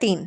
3,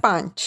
5।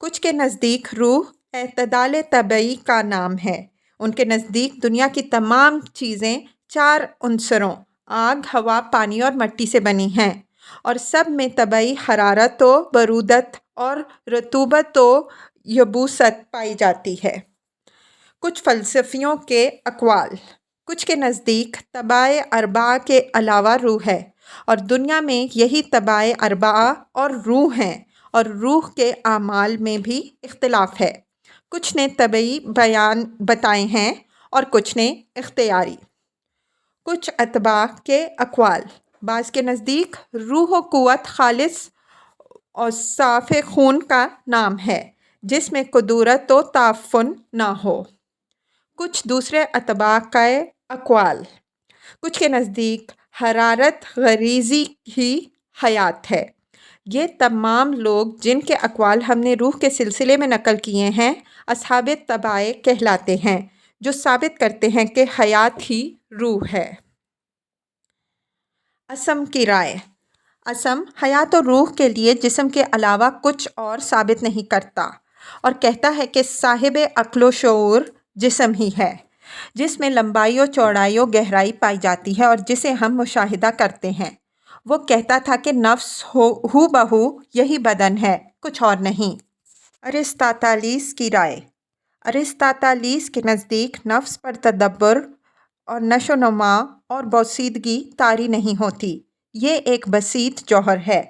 کچھ کے نزدیک روح اعتدال طبعی کا نام ہے۔ ان کے نزدیک دنیا کی تمام چیزیں 4 عنصروں آگ، ہوا، پانی اور مٹی سے بنی ہیں، اور سب میں طبعی حرارت و برودت اور رطوبت و یبوست پائی جاتی ہے۔ کچھ فلسفیوں کے اقوال: کچھ کے نزدیک طباع اربعہ کے علاوہ روح ہے، اور دنیا میں یہی طباع اربعہ اور روح ہیں، اور روح کے اعمال میں بھی اختلاف ہے۔ کچھ نے طبعی بیان بتائے ہیں اور کچھ نے اختیاری۔ کچھ اتباع کے اقوال: بعض کے نزدیک روح و قوت خالص اور صاف خون کا نام ہے جس میں کدورت و تعفن نہ ہو۔ کچھ دوسرے اتباع کے اقوال: کچھ کے نزدیک حرارت غریزی ہی حیات ہے۔ یہ تمام لوگ جن کے اقوال ہم نے روح کے سلسلے میں نقل کیے ہیں اصحاب طباع کہلاتے ہیں، جو ثابت کرتے ہیں کہ حیات ہی روح ہے۔ اسم کی رائے: اسم حیات و روح کے لیے جسم کے علاوہ کچھ اور ثابت نہیں کرتا، اور کہتا ہے کہ صاحب عقل و شعور جسم ہی ہے، جس میں لمبائی و چوڑائی و گہرائی پائی جاتی ہے اور جسے ہم مشاہدہ کرتے ہیں۔ وہ کہتا تھا کہ نفس ہو بہو یہی بدن ہے، کچھ اور نہیں۔ ارسطاطالیس کی رائے: ارسطاطالیس کے نزدیک نفس پر تدبر اور نشو و نما اور بوسیدگی طاری نہیں ہوتی، یہ ایک بسیط جوہر ہے۔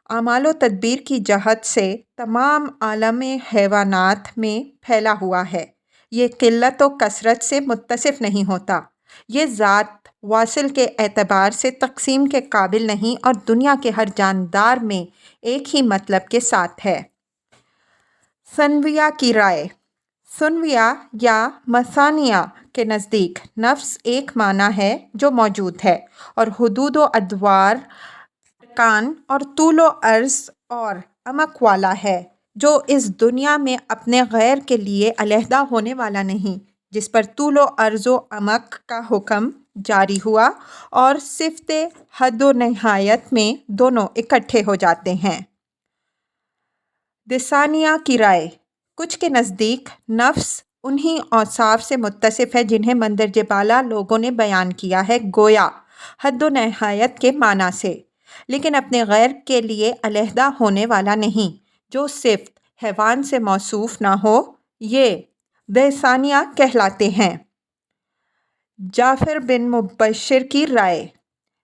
اعمال و تدبیر کی جہت سے تمام عالم حیوانات میں پھیلا ہوا ہے، یہ قلت و کثرت سے متصف نہیں ہوتا، یہ ذات واصل کے اعتبار سے تقسیم کے قابل نہیں اور دنیا کے ہر جاندار میں ایک ہی مطلب کے ساتھ ہے۔ ثنویہ کی رائے: ثنویہ یا مثانیہ کے نزدیک نفس ایک معنی ہے جو موجود ہے، اور حدود و ادوار، ارکان اور طول و عرض اور عمق والا ہے، جو اس دنیا میں اپنے غیر کے لیے علیحدہ ہونے والا نہیں، جس پر طول و عرض و عمق کا حکم جاری ہوا اور صفت حد و نہایت میں دونوں اکٹھے ہو جاتے ہیں۔ دسانیہ کی رائے: کچھ کے نزدیک نفس انہی اوصاف سے متصف ہے جنہیں مندرجہ بالا لوگوں نے بیان کیا ہے، گویا حد و نہایت کے معنی سے، لیکن اپنے غیر کے لیے علیحدہ ہونے والا نہیں، جو صفت حیوان سے موصوف نہ ہو، یہ دہثانیہ کہلاتے ہیں۔ جعفر بن مبشر کی رائے: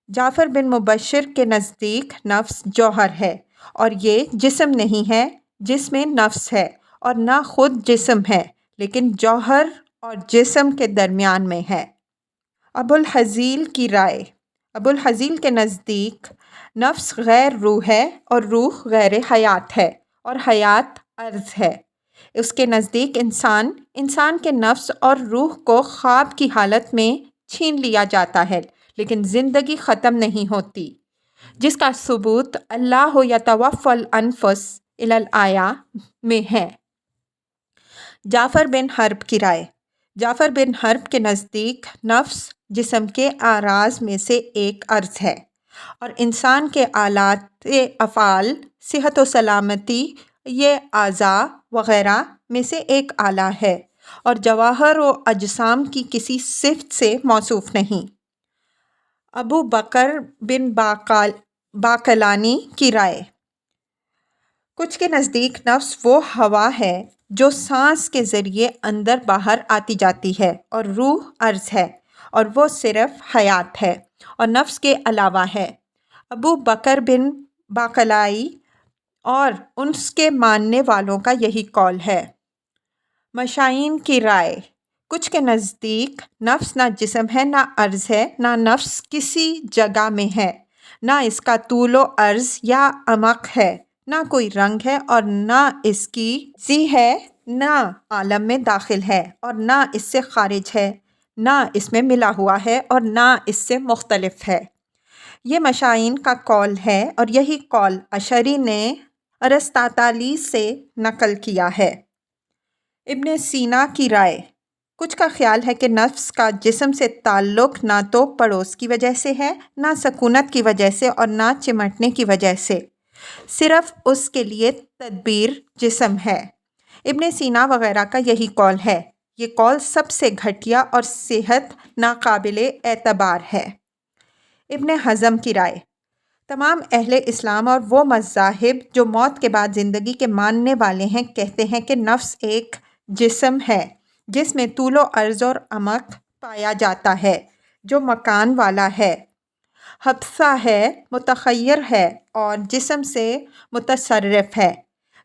جعفر بن مبشر کے نزدیک نفس جوہر ہے، اور یہ جسم نہیں ہے جس میں نفس ہے، اور نہ خود جسم ہے، لیکن جوہر اور جسم کے درمیان میں ہے۔ ابوالہذیل کی رائے: ابوالہذیل کے نزدیک نفس غیر روح ہے اور روح غیر حیات ہے، اور حیات عرض ہے۔ اس کے نزدیک انسان کے نفس اور روح کو خواب کی حالت میں چھین لیا جاتا ہے، لیکن زندگی ختم نہیں ہوتی، جس کا ثبوت اللہ یتوفی الانفس الآیہ میں ہے۔ جعفر بن حرب کی رائے: جعفر بن حرب کے نزدیک نفس جسم کے اعراض میں سے ایک عرض ہے، اور انسان کے آلات افعال، صحت و سلامتی، یہ اعضاء وغیرہ میں سے ایک آلہ ہے، اور جواہر و اجسام کی کسی صفت سے موصوف نہیں۔ ابو بکر بن باقلانی کی رائے: کچھ کے نزدیک نفس وہ ہوا ہے جو سانس کے ذریعے اندر باہر آتی جاتی ہے، اور روح عرض ہے، اور وہ صرف حیات ہے اور نفس کے علاوہ ہے۔ ابو بکر بن باقلانی اور اس کے ماننے والوں کا یہی قول ہے۔ مشائین کی رائے: کچھ کے نزدیک نفس نہ جسم ہے، نہ عرض ہے، نہ نفس کسی جگہ میں ہے، نہ اس کا طول و عرض یا عمق ہے، نہ کوئی رنگ ہے، اور نہ اس کی ذی ہے، نہ عالم میں داخل ہے اور نہ اس سے خارج ہے، نہ اس میں ملا ہوا ہے اور نہ اس سے مختلف ہے۔ یہ مشائین کا قول ہے، اور یہی قول اشعری نے ارسطاطالیس سے نقل کیا ہے۔ ابن سینا کی رائے: کچھ کا خیال ہے کہ نفس کا جسم سے تعلق نہ تو پڑوس کی وجہ سے ہے، نہ سکونت کی وجہ سے، اور نہ چمٹنے کی وجہ سے، صرف اس کے لیے تدبیر جسم ہے۔ ابن سینا وغیرہ کا یہی قول ہے۔ یہ قول سب سے گھٹیا اور صحت ناقابل اعتبار ہے۔ ابن حزم کی رائے: تمام اہل اسلام اور وہ مذاہب جو موت کے بعد زندگی کے ماننے والے ہیں کہتے ہیں کہ نفس ایک جسم ہے جس میں طول و عرض اور عمق پایا جاتا ہے، جو مکان والا ہے، حبسہ ہے، متخیر ہے اور جسم سے متصرف ہے۔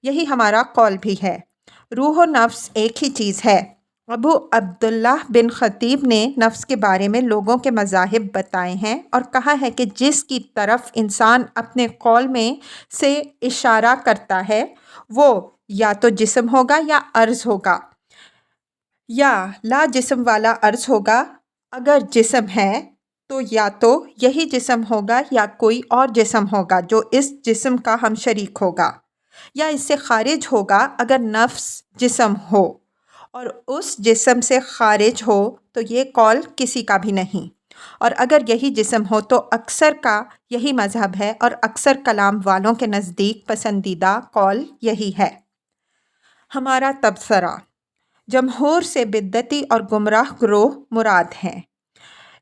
یہی ہمارا قول بھی ہے۔ روح و نفس ایک ہی چیز ہے۔ ابو عبداللہ بن خطیب نے نفس کے بارے میں لوگوں کے مذاہب بتائے ہیں اور کہا ہے کہ جس کی طرف انسان اپنے قول میں سے اشارہ کرتا ہے وہ یا تو جسم ہوگا یا عرض ہوگا، یا لا جسم والا عرض ہوگا۔ اگر جسم ہے تو یا تو یہی جسم ہوگا یا کوئی اور جسم ہوگا جو اس جسم کا ہم شریک ہوگا، یا اس سے خارج ہوگا اگر نفس جسم ہو اور اس جسم سے خارج ہو تو یہ قول کسی کا بھی نہیں، اور اگر یہی جسم ہو تو اکثر کا یہی مذہب ہے اور اکثر کلام والوں کے نزدیک پسندیدہ قول یہی ہے۔ ہمارا تبصرہ: جمہور سے بدعتی اور گمراہ گروہ مراد ہیں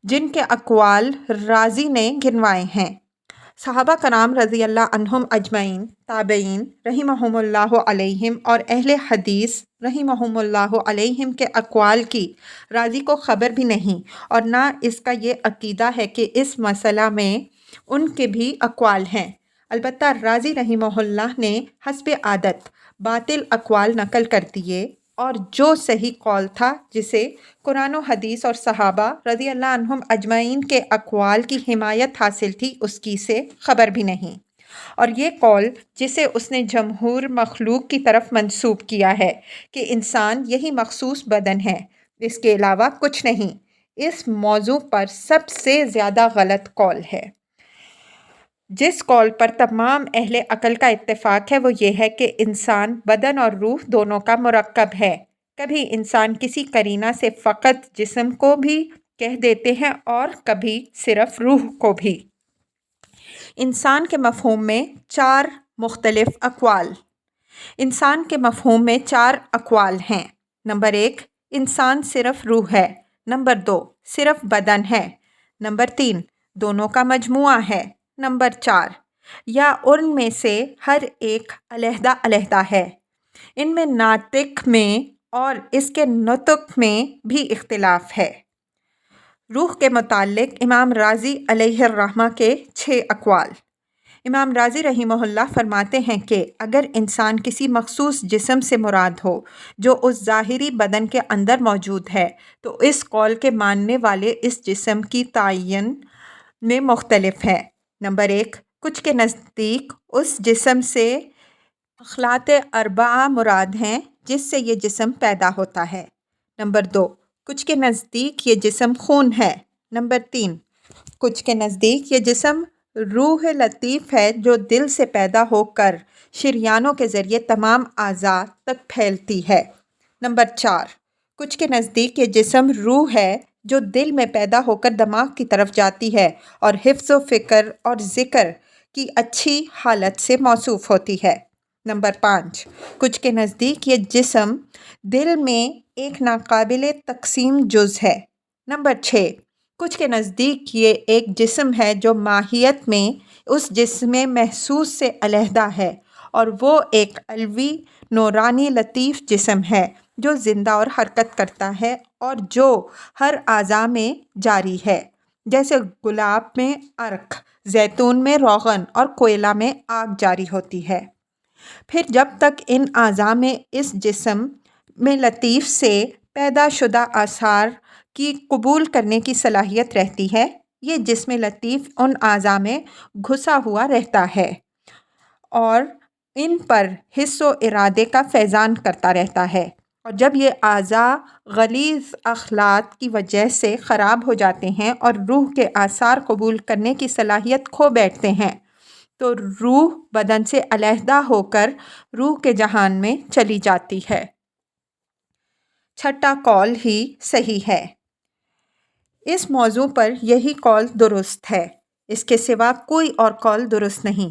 جن کے اقوال رازی نے گنوائے ہیں۔ صحابہ کرام رضی اللہ عنہم اجمعین، تابعین رحمہم اللہ علیہم اور اہل حدیث رحمہم اللہ علیہم کے اقوال کی رازی کو خبر بھی نہیں، اور نہ اس کا یہ عقیدہ ہے کہ اس مسئلہ میں ان کے بھی اقوال ہیں۔ البتہ رازی رحمہ اللہ نے حسب عادت باطل اقوال نقل کر دیے اور جو صحیح قول تھا جسے قرآن و حدیث اور صحابہ رضی اللہ عنہم اجمعین کے اقوال کی حمایت حاصل تھی اس کی سے خبر بھی نہیں، اور یہ قول جسے اس نے جمہور مخلوق کی طرف منسوب کیا ہے کہ انسان یہی مخصوص بدن ہے، اس کے علاوہ کچھ نہیں، اس موضوع پر سب سے زیادہ غلط قول ہے۔ جس قول پر تمام اہل عقل کا اتفاق ہے وہ یہ ہے کہ انسان بدن اور روح دونوں کا مرکب ہے۔ کبھی انسان کسی قرینہ سے فقط جسم کو بھی کہہ دیتے ہیں اور کبھی صرف روح کو بھی۔ انسان کے مفہوم میں چار مختلف اقوال۔ انسان کے مفہوم میں چار اقوال ہیں۔ نمبر 1، انسان صرف روح ہے۔ نمبر 2، صرف بدن ہے۔ نمبر 3، دونوں کا مجموعہ ہے۔ نمبر 4، یا ان میں سے ہر ایک علیحدہ علیحدہ ہے۔ ان میں ناطق میں اور اس کے نطق میں بھی اختلاف ہے۔ روح کے متعلق امام رازی علیہ الرحمہ کے 6 اقوال۔ امام رازی رحمہ اللہ فرماتے ہیں کہ اگر انسان کسی مخصوص جسم سے مراد ہو جو اس ظاہری بدن کے اندر موجود ہے تو اس قول کے ماننے والے اس جسم کی تعین میں مختلف ہیں۔ نمبر 1، کچھ کے نزدیک اس جسم سے اخلاط اربعہ مراد ہیں جس سے یہ جسم پیدا ہوتا ہے۔ نمبر 2، کچھ کے نزدیک یہ جسم خون ہے۔ نمبر 3، کچھ کے نزدیک یہ جسم روح لطیف ہے جو دل سے پیدا ہو کر شریانوں کے ذریعے تمام اعضاء تک پھیلتی ہے۔ نمبر 4، کچھ کے نزدیک یہ جسم روح ہے جو دل میں پیدا ہو کر دماغ کی طرف جاتی ہے اور حفظ و فکر اور ذکر کی اچھی حالت سے موصوف ہوتی ہے۔ نمبر 5، کچھ کے نزدیک یہ جسم دل میں ایک ناقابل تقسیم جز ہے۔ نمبر 6، کچھ کے نزدیک یہ ایک جسم ہے جو ماہیت میں اس جسم محسوس سے علیحدہ ہے، اور وہ ایک علوی نورانی لطیف جسم ہے جو زندہ اور حرکت کرتا ہے اور جو ہر اعضاء میں جاری ہے، جیسے گلاب میں عرق، زیتون میں روغن اور کوئلہ میں آگ جاری ہوتی ہے۔ پھر جب تک ان اعضاء میں اس جسم میں لطیف سے پیدا شدہ آثار کی قبول کرنے کی صلاحیت رہتی ہے، یہ جسم لطیف ان اعضاء میں گھسا ہوا رہتا ہے اور ان پر حس و ارادے کا فیضان کرتا رہتا ہے، اور جب یہ اعضاء غلیظ اخلاط کی وجہ سے خراب ہو جاتے ہیں اور روح کے آثار قبول کرنے کی صلاحیت کھو بیٹھتے ہیں تو روح بدن سے علیحدہ ہو کر روح کے جہان میں چلی جاتی ہے۔ چھٹا قول ہی صحیح ہے۔ اس موضوع پر یہی قول درست ہے، اس کے سوا کوئی اور قول درست نہیں۔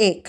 1,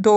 2,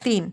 3,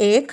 1,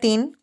3,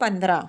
15,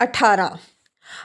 18,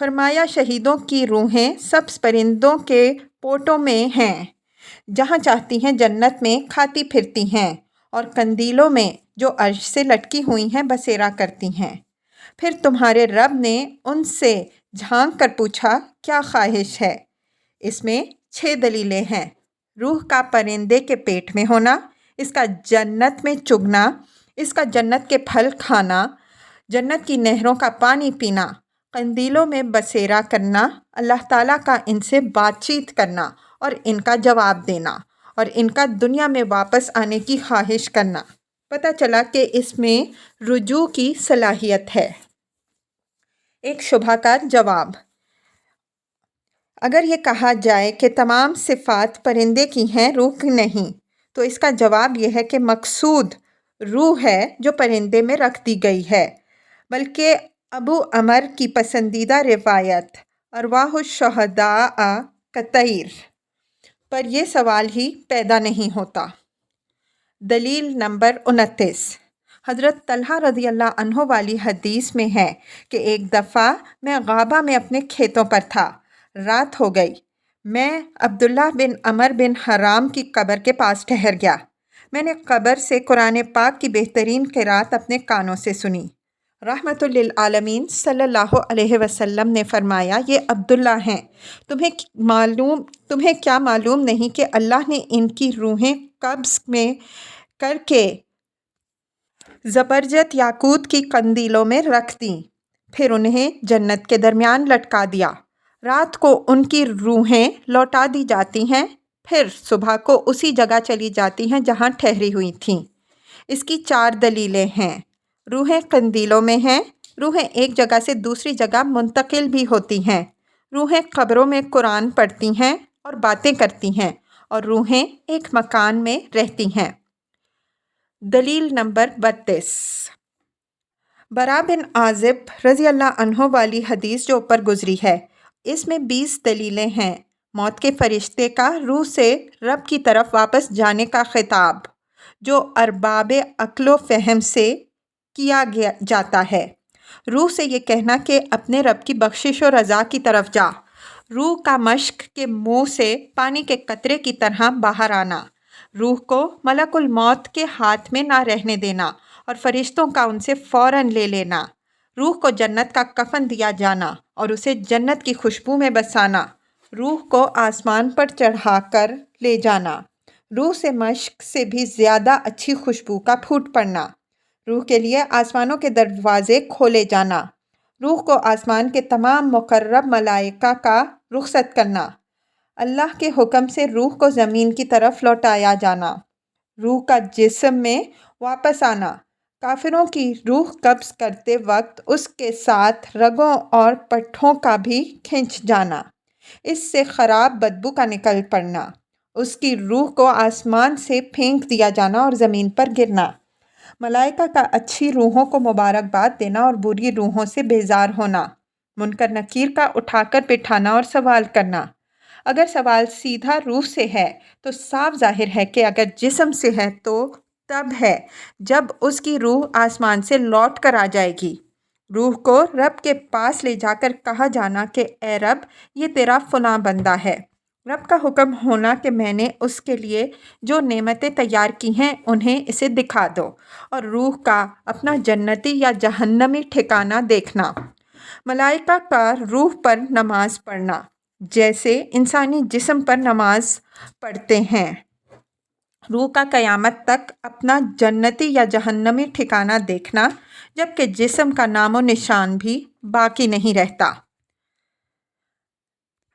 فرمایا شہیدوں کی روحیں سبز پرندوں کے پوٹوں میں ہیں، جہاں چاہتی ہیں جنت میں کھاتی پھرتی ہیں، اور قندیلوں میں جو عرش سے لٹکی ہوئی ہیں بسیرا کرتی ہیں۔ پھر تمہارے رب نے ان سے جھانک کر پوچھا، کیا خواہش ہے؟ اس میں 6 دلیلیں ہیں۔ روح کا پرندے کے پیٹ میں ہونا، اس کا جنت میں چگنا، اس کا جنت کے پھل کھانا، جنت کی نہروں کا پانی پینا، قندیلوں میں بسیرا کرنا، اللہ تعالیٰ کا ان سے بات چیت کرنا اور ان کا جواب دینا، اور ان کا دنیا میں واپس آنے کی خواہش کرنا۔ پتہ چلا کہ اس میں رجوع کی صلاحیت ہے۔ ایک شبہ کا جواب: اگر یہ کہا جائے کہ تمام صفات پرندے کی ہیں، روح کی نہیں، تو اس کا جواب یہ ہے کہ مقصود روح ہے جو پرندے میں رکھ دی گئی ہے، بلکہ ابو عمر کی پسندیدہ روایت ارواح الشہداء کطیر پر یہ سوال ہی پیدا نہیں ہوتا۔ دلیل نمبر 29، حضرت طلحہ رضی اللہ عنہ والی حدیث میں ہے کہ ایک دفعہ میں غابہ میں اپنے کھیتوں پر تھا، رات ہو گئی، میں عبداللہ بن عمر بن حرام کی قبر کے پاس ٹھہر گیا۔ میں نے قبر سے قرآن پاک کی بہترین قرأت اپنے کانوں سے سنی۔ رحمت للعالمین صلی اللہ علیہ وسلم نے فرمایا، یہ عبداللہ ہیں، تمہیں کیا معلوم نہیں کہ اللہ نے ان کی روحیں قبض میں کر کے زبرجد یاقوت کی قندیلوں میں رکھ دیں، پھر انہیں جنت کے درمیان لٹکا دیا۔ رات کو ان کی روحیں لوٹا دی جاتی ہیں، پھر صبح کو اسی جگہ چلی جاتی ہیں جہاں ٹھہری ہوئی تھیں۔ اس کی 4 دلیلیں ہیں۔ روحیں قندیلوں میں ہیں، روحیں ایک جگہ سے دوسری جگہ منتقل بھی ہوتی ہیں، روحیں قبروں میں قرآن پڑھتی ہیں اور باتیں کرتی ہیں، اور روحیں ایک مکان میں رہتی ہیں۔ دلیل نمبر 32، برا بن عازب رضی اللہ عنہ والی حدیث جو اوپر گزری ہے، اس میں 20 دلیلیں ہیں۔ موت کے فرشتے کا روح سے رب کی طرف واپس جانے کا خطاب، جو ارباب عقل و فہم سے کیا جاتا ہے۔ روح سے یہ کہنا کہ اپنے رب کی بخشش و رضا کی طرف جا۔ روح کا مشک کے منہ سے پانی کے قطرے کی طرح باہر آنا۔ روح کو ملک الموت کے ہاتھ میں نہ رہنے دینا اور فرشتوں کا ان سے فوراً لے لینا۔ روح کو جنت کا کفن دیا جانا اور اسے جنت کی خوشبو میں بسانا۔ روح کو آسمان پر چڑھا کر لے جانا۔ روح سے مشک سے بھی زیادہ اچھی خوشبو کا پھوٹ پڑنا۔ روح کے لیے آسمانوں کے دروازے کھولے جانا۔ روح کو آسمان کے تمام مقرب ملائکہ کا رخصت کرنا۔ اللہ کے حکم سے روح کو زمین کی طرف لوٹایا جانا۔ روح کا جسم میں واپس آنا۔ کافروں کی روح قبض کرتے وقت اس کے ساتھ رگوں اور پٹھوں کا بھی کھنچ جانا، اس سے خراب بدبو کا نکل پڑنا۔ اس کی روح کو آسمان سے پھینک دیا جانا اور زمین پر گرنا۔ ملائکہ کا اچھی روحوں کو مبارکباد دینا اور بری روحوں سے بیزار ہونا۔ منکر نکیر کا اٹھا کر بٹھانا اور سوال کرنا۔ اگر سوال سیدھا روح سے ہے تو صاف ظاہر ہے کہ اگر جسم سے ہے تو تب ہے جب اس کی روح آسمان سے لوٹ کر آ جائے گی۔ روح کو رب کے پاس لے جا کر کہا جانا کہ اے رب، یہ تیرا فلاں بندہ ہے۔ رب کا حکم ہونا کہ میں نے اس کے لیے جو نعمتیں تیار کی ہیں انہیں اسے دکھا دو، اور روح کا اپنا جنتی یا جہنمی ٹھکانہ دیکھنا۔ ملائکہ کا روح پر نماز پڑھنا، جیسے انسانی جسم پر نماز پڑھتے ہیں۔ روح کا قیامت تک اپنا جنتی یا جہنمی ٹھکانہ دیکھنا، جبکہ جسم کا نام و نشان بھی باقی نہیں رہتا۔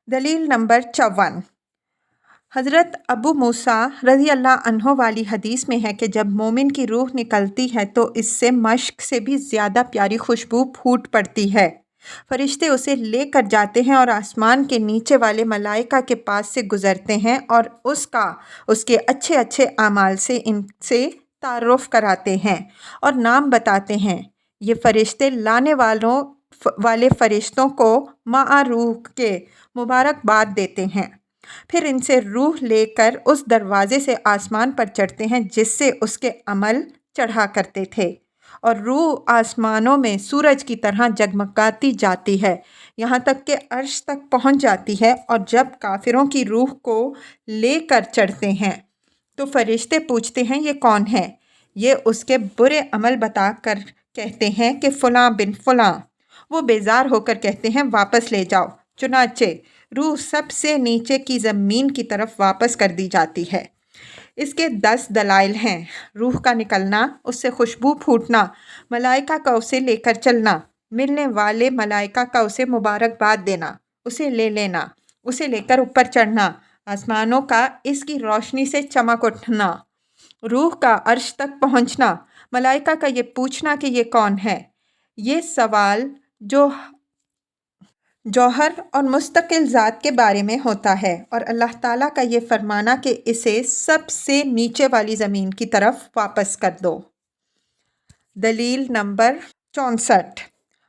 دلیل نمبر 54، حضرت ابو موسیٰ رضی اللہ عنہ والی حدیث میں ہے کہ جب مومن کی روح نکلتی ہے تو اس سے مشک سے بھی زیادہ پیاری خوشبو پھوٹ پڑتی ہے۔ فرشتے اسے لے کر جاتے ہیں اور آسمان کے نیچے والے ملائکہ کے پاس سے گزرتے ہیں اور اس کے اچھے اچھے اعمال سے ان سے تعارف کراتے ہیں اور نام بتاتے ہیں۔ یہ فرشتے لانے والے فرشتوں کو مع روح کے مبارکباد دیتے ہیں، پھر ان سے روح لے کر اس دروازے سے آسمان پر چڑھتے ہیں جس سے اس کے عمل چڑھا کرتے تھے۔ اور روح آسمانوں میں سورج کی طرح جگمگاتی جاتی ہے، یہاں تک کہ عرش تک پہنچ جاتی ہے۔ اور جب کافروں کی روح کو لے کر چڑھتے ہیں تو فرشتے پوچھتے ہیں یہ کون ہے؟ یہ اس کے برے عمل بتا کر کہتے ہیں کہ فلاں بن فلاں۔ وہ بیزار ہو کر کہتے ہیں واپس لے جاؤ۔ چنانچہ روح سب سے نیچے کی زمین کی طرف واپس کر دی جاتی ہے۔ اس کے 10 دلائل ہیں: روح کا نکلنا، اس سے خوشبو پھوٹنا، ملائکہ کا اسے لے کر چلنا، ملنے والے ملائکہ کا اسے مبارکباد دینا، اسے لے لینا، اسے لے کر اوپر چڑھنا، آسمانوں کا اس کی روشنی سے چمک اٹھنا، روح کا عرش تک پہنچنا، ملائکہ کا یہ پوچھنا کہ یہ کون ہے۔ یہ سوال جو جوہر اور مستقل ذات کے بارے میں ہوتا ہے، اور اللہ تعالیٰ کا یہ فرمانا کہ اسے سب سے نیچے والی زمین کی طرف واپس کر دو۔ دلیل نمبر 64۔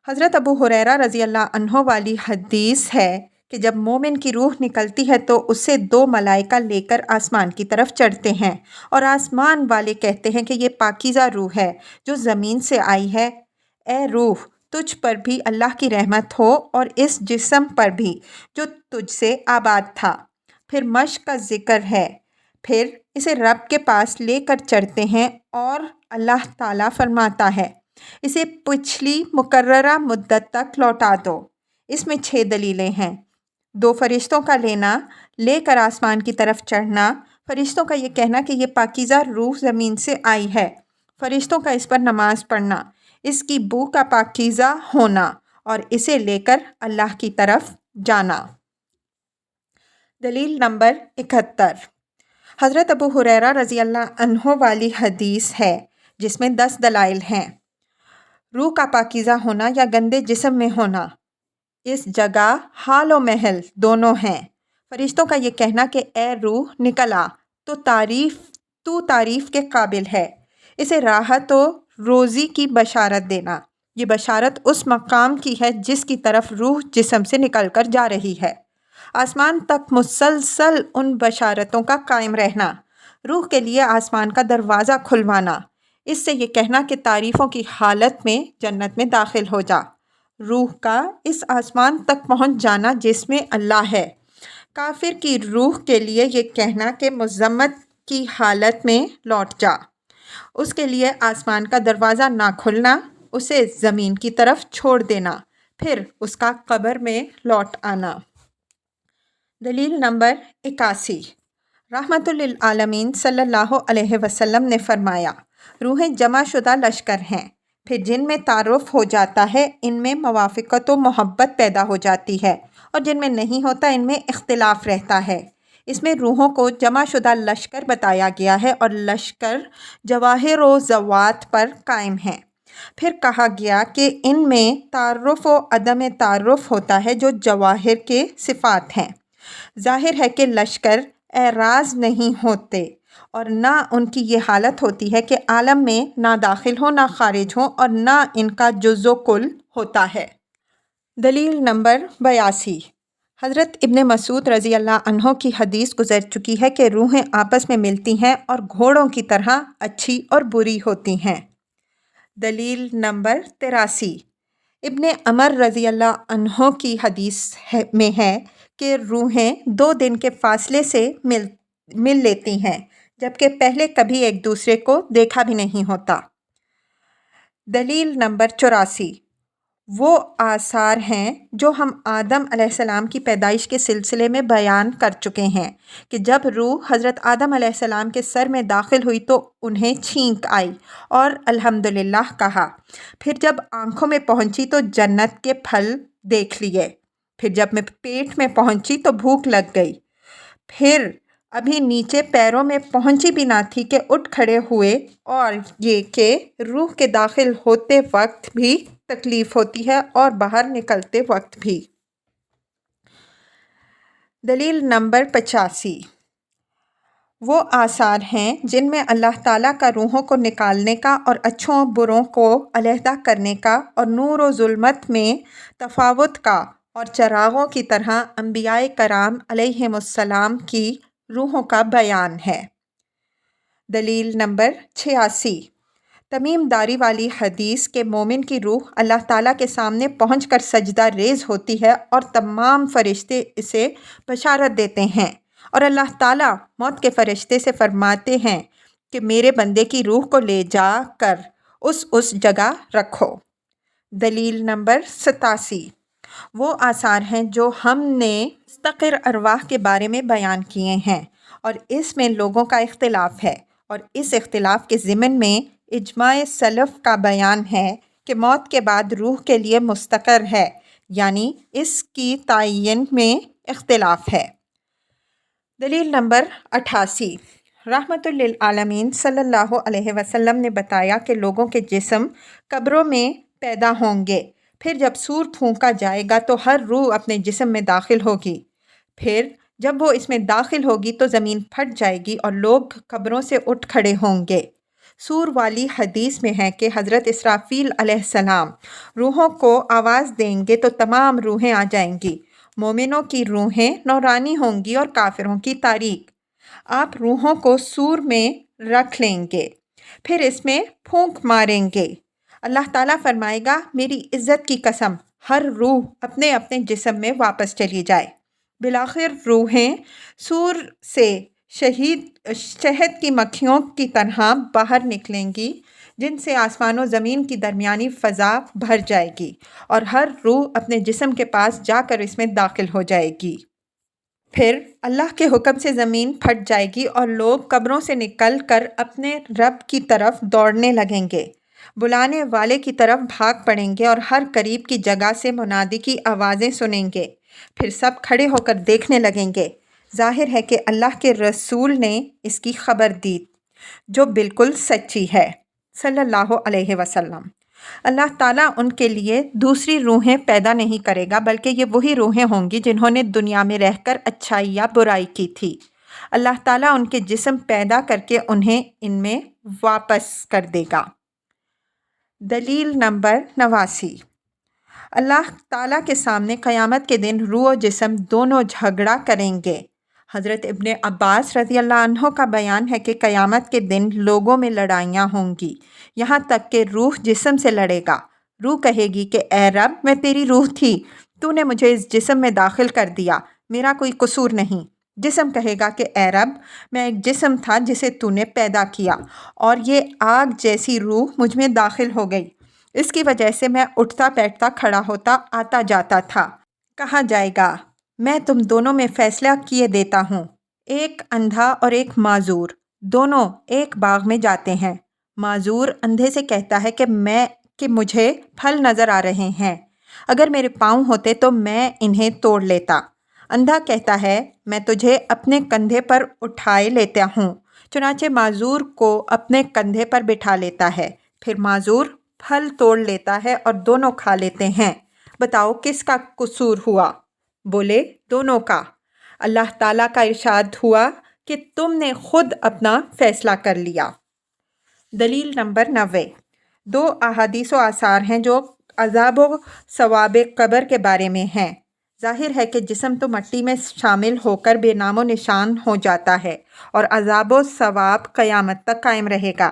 حضرت ابو ہریرہ رضی اللہ عنہ والی حدیث ہے کہ جب مومن کی روح نکلتی ہے تو اسے 2 ملائکہ لے کر آسمان کی طرف چڑھتے ہیں، اور آسمان والے کہتے ہیں کہ یہ پاکیزہ روح ہے جو زمین سے آئی ہے۔ اے روح، تجھ پر بھی اللہ کی رحمت ہو اور اس جسم پر بھی جو تجھ سے آباد تھا۔ پھر مشق کا ذکر ہے، پھر اسے رب کے پاس لے کر چڑھتے ہیں اور اللہ تعالیٰ فرماتا ہے اسے پچھلی مقررہ مدت تک لوٹا دو۔ اس میں 6 دلیلیں ہیں: 2 فرشتوں کا لینا، لے کر آسمان کی طرف چڑھنا، فرشتوں کا یہ کہنا کہ یہ پاکیزہ روح زمین سے آئی ہے، فرشتوں کا اس پر نماز پڑھنا، اس کی بو کا پاکیزہ ہونا، اور اسے لے کر اللہ کی طرف جانا۔ دلیل نمبر 71۔ حضرت ابو ہریرہ رضی اللہ عنہ والی حدیث ہے جس میں 10 دلائل ہیں: روح کا پاکیزہ ہونا یا گندے جسم میں ہونا، اس جگہ حال و محل دونوں ہیں، فرشتوں کا یہ کہنا کہ اے روح نکل آ، تو تعریف کے قابل ہے، اسے راحت و روزی کی بشارت دینا۔ یہ بشارت اس مقام کی ہے جس کی طرف روح جسم سے نکل کر جا رہی ہے۔ آسمان تک مسلسل ان بشارتوں کا قائم رہنا، روح کے لیے آسمان کا دروازہ کھلوانا، اس سے یہ کہنا کہ تعریفوں کی حالت میں جنت میں داخل ہو جا، روح کا اس آسمان تک پہنچ جانا جس میں اللہ ہے۔ کافر کی روح کے لیے یہ کہنا کہ مذمت کی حالت میں لوٹ جا، اس کے لیے آسمان کا دروازہ نہ کھلنا، اسے زمین کی طرف چھوڑ دینا، پھر اس کا قبر میں لوٹ آنا۔ دلیل نمبر 81۔ رحمت للعالمین صلی اللہ علیہ وسلم نے فرمایا روحیں جمع شدہ لشکر ہیں، پھر جن میں تعارف ہو جاتا ہے ان میں موافقت و محبت پیدا ہو جاتی ہے، اور جن میں نہیں ہوتا ان میں اختلاف رہتا ہے۔ اس میں روحوں کو جمع شدہ لشکر بتایا گیا ہے اور لشکر جواہر و ذوات پر قائم ہیں۔ پھر کہا گیا کہ ان میں تعارف و عدم تعارف ہوتا ہے جو جواہر کے صفات ہیں۔ ظاہر ہے کہ لشکر اعراض نہیں ہوتے، اور نہ ان کی یہ حالت ہوتی ہے کہ عالم میں نہ داخل ہوں نہ خارج ہوں، اور نہ ان کا جز و کل ہوتا ہے۔ دلیل نمبر 82۔ حضرت ابن مسعود رضی اللہ عنہ کی حدیث گزر چکی ہے کہ روحیں آپس میں ملتی ہیں اور گھوڑوں کی طرح اچھی اور بری ہوتی ہیں۔ دلیل نمبر 83۔ ابن عمر رضی اللہ عنہ کی حدیث میں ہے کہ روحیں 2 دن کے فاصلے سے مل لیتی ہیں، جبکہ پہلے کبھی ایک دوسرے کو دیکھا بھی نہیں ہوتا۔ دلیل نمبر 84۔ وہ آثار ہیں جو ہم آدم علیہ السلام کی پیدائش کے سلسلے میں بیان کر چکے ہیں کہ جب روح حضرت آدم علیہ السلام کے سر میں داخل ہوئی تو انہیں چھینک آئی اور الحمدللہ کہا، پھر جب آنکھوں میں پہنچی تو جنت کے پھل دیکھ لیے، پھر جب میں پیٹ میں پہنچی تو بھوک لگ گئی، پھر ابھی نیچے پیروں میں پہنچی بھی نہ تھی کہ اٹھ کھڑے ہوئے، اور یہ کہ روح کے داخل ہوتے وقت بھی تکلیف ہوتی ہے اور باہر نکلتے وقت بھی۔ دلیل نمبر 85۔ وہ آثار ہیں جن میں اللہ تعالیٰ کا روحوں کو نکالنے کا اور اچھوں اور بروں کو علیحدہ کرنے کا اور نور و ظلمت میں تفاوت کا اور چراغوں کی طرح انبیاء کرام علیہم السلام کی روحوں کا بیان ہے۔ دلیل نمبر 86۔ تمیم داری والی حدیث کہ مومن کی روح اللہ تعالیٰ کے سامنے پہنچ کر سجدہ ریز ہوتی ہے اور تمام فرشتے اسے بشارت دیتے ہیں، اور اللہ تعالیٰ موت کے فرشتے سے فرماتے ہیں کہ میرے بندے کی روح کو لے جا کر اس جگہ رکھو۔ دلیل نمبر 87 وہ آثار ہیں جو ہم نے مستقر ارواح کے بارے میں بیان کیے ہیں، اور اس میں لوگوں کا اختلاف ہے، اور اس اختلاف کے ضمن میں اجماع سلف کا بیان ہے کہ موت کے بعد روح کے لیے مستقر ہے، یعنی اس کی تعین میں اختلاف ہے۔ دلیل نمبر 88 رحمت للعالمین صلی اللہ علیہ وسلم نے بتایا کہ لوگوں کے جسم قبروں میں پیدا ہوں گے، پھر جب سور پھونکا جائے گا تو ہر روح اپنے جسم میں داخل ہوگی، پھر جب وہ اس میں داخل ہوگی تو زمین پھٹ جائے گی اور لوگ قبروں سے اٹھ کھڑے ہوں گے۔ سور والی حدیث میں ہے کہ حضرت اسرافیل علیہ السلام روحوں کو آواز دیں گے تو تمام روحیں آ جائیں گی، مومنوں کی روحیں نورانی ہوں گی اور کافروں کی تاریک۔ آپ روحوں کو سور میں رکھ لیں گے، پھر اس میں پھونک ماریں گے۔ اللہ تعالیٰ فرمائے گا میری عزت کی قسم، ہر روح اپنے اپنے جسم میں واپس چلی جائے۔ بالآخر روحیں سور سے شہد کی مکھیوں کی طرح باہر نکلیں گی، جن سے آسمان و زمین کی درمیانی فضا بھر جائے گی، اور ہر روح اپنے جسم کے پاس جا کر اس میں داخل ہو جائے گی۔ پھر اللہ کے حکم سے زمین پھٹ جائے گی اور لوگ قبروں سے نکل کر اپنے رب کی طرف دوڑنے لگیں گے، بلانے والے کی طرف بھاگ پڑیں گے اور ہر قریب کی جگہ سے منادی کی آوازیں سنیں گے، پھر سب کھڑے ہو کر دیکھنے لگیں گے۔ ظاہر ہے کہ اللہ کے رسول نے اس کی خبر دی جو بالکل سچی ہے، صلی اللہ علیہ وسلم۔ اللہ تعالیٰ ان کے لیے دوسری روحیں پیدا نہیں کرے گا، بلکہ یہ وہی روحیں ہوں گی جنہوں نے دنیا میں رہ کر اچھائی یا برائی کی تھی۔ اللہ تعالیٰ ان کے جسم پیدا کر کے انہیں ان میں واپس کر دے گا۔ دلیل نمبر 89 اللہ تعالیٰ کے سامنے قیامت کے دن روح و جسم دونوں جھگڑا کریں گے۔ حضرت ابن عباس رضی اللہ عنہ کا بیان ہے کہ قیامت کے دن لوگوں میں لڑائیاں ہوں گی، یہاں تک کہ روح جسم سے لڑے گا۔ روح کہے گی کہ اے رب، میں تیری روح تھی، تو نے مجھے اس جسم میں داخل کر دیا، میرا کوئی قصور نہیں۔ جسم کہے گا کہ اے رب، میں ایک جسم تھا جسے تو نے پیدا کیا، اور یہ آگ جیسی روح مجھ میں داخل ہو گئی، اس کی وجہ سے میں اٹھتا بیٹھتا کھڑا ہوتا آتا جاتا تھا۔ کہا جائے گا میں تم دونوں میں فیصلہ کیے دیتا ہوں، ایک اندھا اور ایک معذور، دونوں ایک باغ میں جاتے ہیں۔ معذور اندھے سے کہتا ہے کہ مجھے پھل نظر آ رہے ہیں، اگر میرے پاؤں ہوتے تو میں انہیں توڑ لیتا۔ اندھا کہتا ہے میں تجھے اپنے کندھے پر اٹھائے لیتا ہوں، چنانچہ معذور کو اپنے کندھے پر بٹھا لیتا ہے، پھر معذور پھل توڑ لیتا ہے اور دونوں کھا لیتے ہیں۔ بتاؤ کس کا قصور ہوا؟ بولے دونوں کا۔ اللہ تعالیٰ کا ارشاد ہوا کہ تم نے خود اپنا فیصلہ کر لیا۔ دلیل نمبر 90 دو احادیث و آثار ہیں جو عذاب و ثواب قبر کے بارے میں ہیں۔ ظاہر ہے کہ جسم تو مٹی میں شامل ہو کر بے نام و نشان ہو جاتا ہے، اور عذاب و ثواب قیامت تک قائم رہے گا۔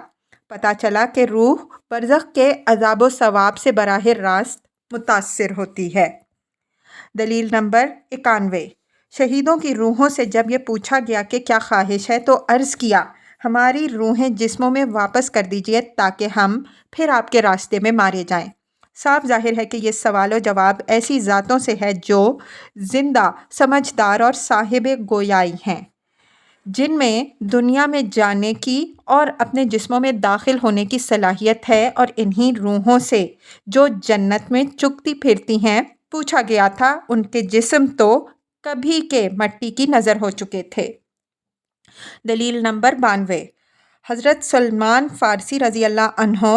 پتہ چلا کہ روح برزخ کے عذاب و ثواب سے براہ راست متاثر ہوتی ہے۔ دلیل نمبر 91 شہیدوں کی روحوں سے جب یہ پوچھا گیا کہ کیا خواہش ہے تو عرض کیا ہماری روحیں جسموں میں واپس کر دیجیے تاکہ ہم پھر آپ کے راستے میں مارے جائیں۔ صاف ظاہر ہے کہ یہ سوال و جواب ایسی ذاتوں سے ہے جو زندہ، سمجھدار اور صاحب گویائی ہیں، جن میں دنیا میں جانے کی اور اپنے جسموں میں داخل ہونے کی صلاحیت ہے، اور انہی روحوں سے جو جنت میں چکتی پھرتی ہیں پوچھا گیا تھا، ان کے جسم تو کبھی کے مٹی کی نظر ہو چکے تھے۔ دلیل نمبر 92 حضرت سلمان فارسی رضی اللہ عنہ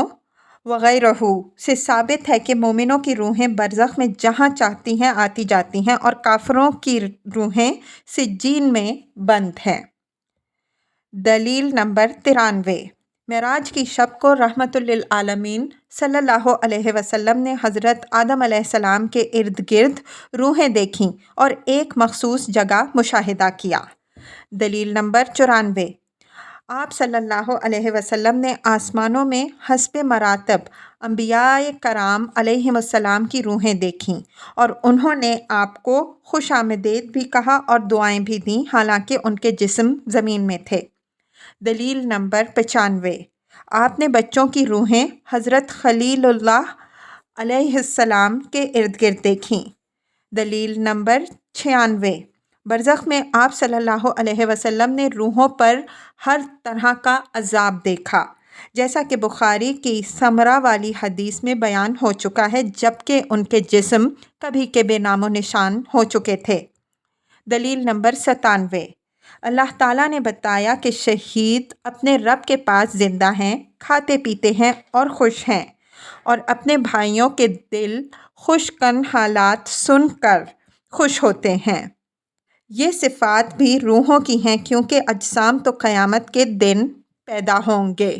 وغیرہ سے ثابت ہے کہ مومنوں کی روحیں برزخ میں جہاں چاہتی ہیں آتی جاتی ہیں، اور کافروں کی روحیں سجین میں بند ہیں۔ دلیل نمبر 93 معراج کی شب کو رحمت للعالمین صلی اللہ علیہ وسلم نے حضرت آدم علیہ السلام کے ارد گرد روحیں دیکھیں اور ایک مخصوص جگہ مشاہدہ کیا۔ دلیل نمبر 94 آپ صلی اللہ علیہ وسلم نے آسمانوں میں حسب مراتب انبیاء کرام علیہم السلام کی روحیں دیکھیں اور انہوں نے آپ کو خوش آمدید بھی کہا اور دعائیں بھی دیں، حالانکہ ان کے جسم زمین میں تھے۔ دلیل نمبر 95، آپ نے بچوں کی روحیں حضرت خلیل اللہ علیہ السلام کے ارد گرد دیکھیں۔ دلیل نمبر 96، برزخ میں آپ صلی اللہ علیہ وسلم نے روحوں پر ہر طرح کا عذاب دیکھا، جیسا کہ بخاری کی سمرہ والی حدیث میں بیان ہو چکا ہے، جبکہ ان کے جسم کبھی کے بے نام و نشان ہو چکے تھے۔ دلیل نمبر 97، اللہ تعالیٰ نے بتایا کہ شہید اپنے رب کے پاس زندہ ہیں، کھاتے پیتے ہیں اور خوش ہیں، اور اپنے بھائیوں کے دل خوش کن حالات سن کر خوش ہوتے ہیں۔ یہ صفات بھی روحوں کی ہیں، کیونکہ اجسام تو قیامت کے دن پیدا ہوں گے۔